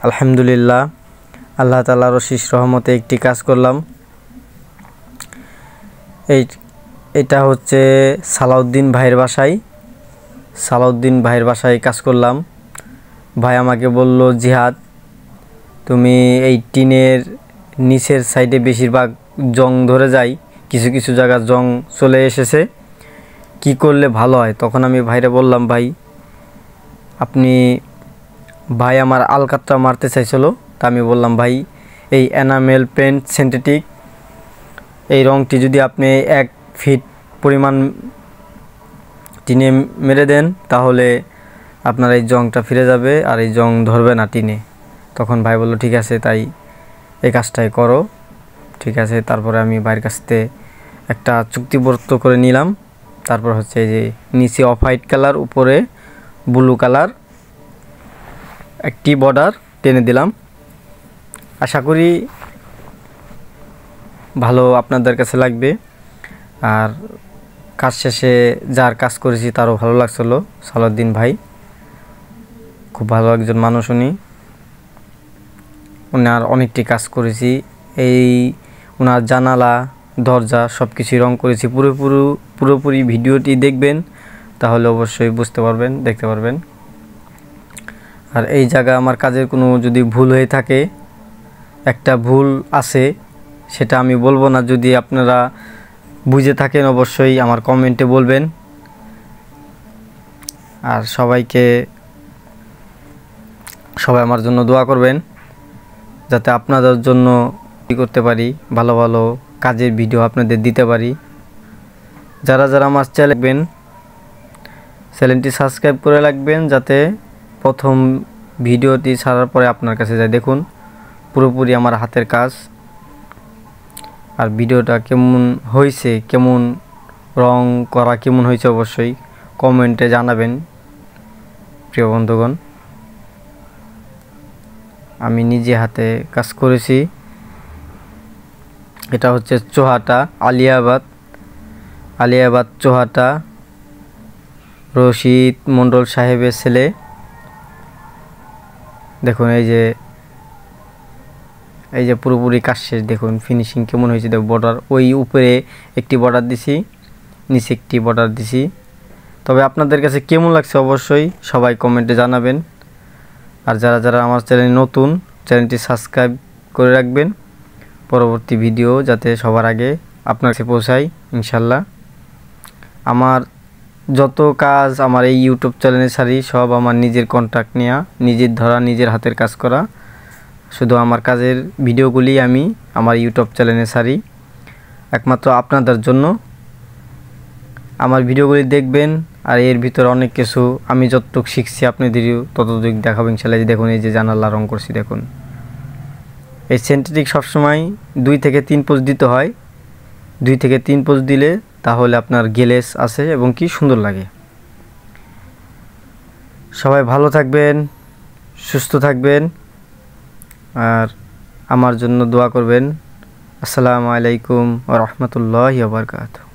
আলহামদুলিল্লাহ, আল্লাহ তাআলার অশেষ রহমতে একটি কাজ করলাম। এটা হচ্ছে সালাউদ্দিন ভাইয়ের বাসায় কাজ করলাম। ভাই আমাকে বলল, জিহাদ, তুমি এই টিনের নিচের সাইডে বেশিরভাগ জং ধরে যায়, কিছু কিছু জায়গা জং চলে এসেছে, কি করলে ভালো হয়? তখন আমি ভাইরে বললাম, ভাই আমার আলকাতরা মারতে চাইছিল। তা আমি বললাম, ভাই এই এনামেল পেন্ট সিনথেটিক এই রঙটি যদি আপনি 1 ফিট পরিমাণ টিনে মেরে দেন, তাহলে আপনার এই জংটা ফিরে যাবে আর এই জং ধরবে না টিনে। তখন ভাই বলল, ঠিক আছে, তাই এই কাজটাই করো। ঠিক আছে, তারপরে আমি ভাইয়ের কাছ থেকে একটা চুক্তিবদ্ধ করে নিলাম। তারপর হচ্ছে এই যে নিচে অফ হোয়াইট কালার, উপরে ব্লু কালার একটি বর্ডার টেনে দিলাম। আশা করি ভালো আপনাদের কাছে লাগবে। আর কাজ শেষে যার কাজ করেছি তারও ভালো লাগছিল। সালাউদ্দিন ভাই খুব ভালো একজন মানুষ, ওনার অনেকটি কাজ করেছি। ওনার জানালা দরজা সব কিছুই রং করেছি। পুরোপুরি ভিডিওটি দেখবেন, তাহলে অবশ্যই বুঝতে পারবেন, দেখতে পারবেন। আর এই জায়গা আমার কাজের কোনো যদি ভুল হয়ে থাকে, একটা ভুল আছে, সেটা আমি বলবো না। যদি আপনারা বুঝে থাকেন অবশ্যই আমার কমেন্টে বলবেন। আর সবাই আমার জন্য দোয়া করবেন, যাতে আপনাদের জন্য করতে পারি, ভালো ভালো কাজের ভিডিও আপনাদের দিতে পারি। যারা আমার চ্যানেলটি সাবস্ক্রাইব করে রাখবেন, যাতে প্রথম ভিডিওটি ছাড়ার পরে আপনার কাছে যায়। দেখুন পুরোপুরি আমার হাতের কাজ। আর ভিডিওটা কেমন হয়েছে, কেমন রং করা কেমন হয়েছে, অবশ্যই কমেন্টে জানাবেন প্রিয় বন্ধুগণ। আমি নিজে হাতে কাজ করেছি। এটা হচ্ছে চোহাটা, আলিয়াবাদ চোহাটা, রশিদ মণ্ডল সাহেবের ছেলে। দেখুন এই যে পুরোপুরি কাজ শেষ। দেখুন ফিনিশিং কেমন হয়েছে। দেখুন বর্ডার, ওই উপরে একটি বর্ডার দিছি, নিচে একটি বর্ডার দিছি। তবে আপনাদের কাছে কেমন লাগছে অবশ্যই সবাই কমেন্টে জানাবেন। আর যারা আমার চ্যানেলে নতুন, চ্যানেলটি সাবস্ক্রাইব করে রাখবেন, পরবর্তী ভিডিও যাতে সবার আগে আপনার কাছে পৌঁছায় ইনশাল্লাহ। আমার যত কাজ আমার এই ইউটিউব চ্যানেলে ছাড়ি, সব আমার নিজের কন্ট্রাক্ট নেওয়া, নিজের ধরা, নিজের হাতের কাজ করা। শুধু আমার কাজের ভিডিওগুলি আমি আমার ইউটিউব চ্যানেলে ছাড়ি একমাত্র আপনাদের জন্য। আমার ভিডিওগুলি দেখবেন, আর এর ভিতরে অনেক কিছু আমি যতটুকু শিখছি আপনাদেরও ততটুকু দেখাবো ইনশাল্লাহ। দেখুন এই যে জানালা রং করছি, দেখুন এই সিনথেটিক সবসময় 2 থেকে 3 পোজ দিতে হয়। 2 থেকে 3 পোজ দিলে তাহলে আপনার গ্লেজ আসে এবং কি সুন্দর লাগে। সবাই ভালো থাকবেন, সুস্থ থাকবেন, আর আমার জন্য দোয়া করবেন। আসসালামু আলাইকুম ওয়া রাহমাতুল্লাহি ওয়া বারাকাতুহু।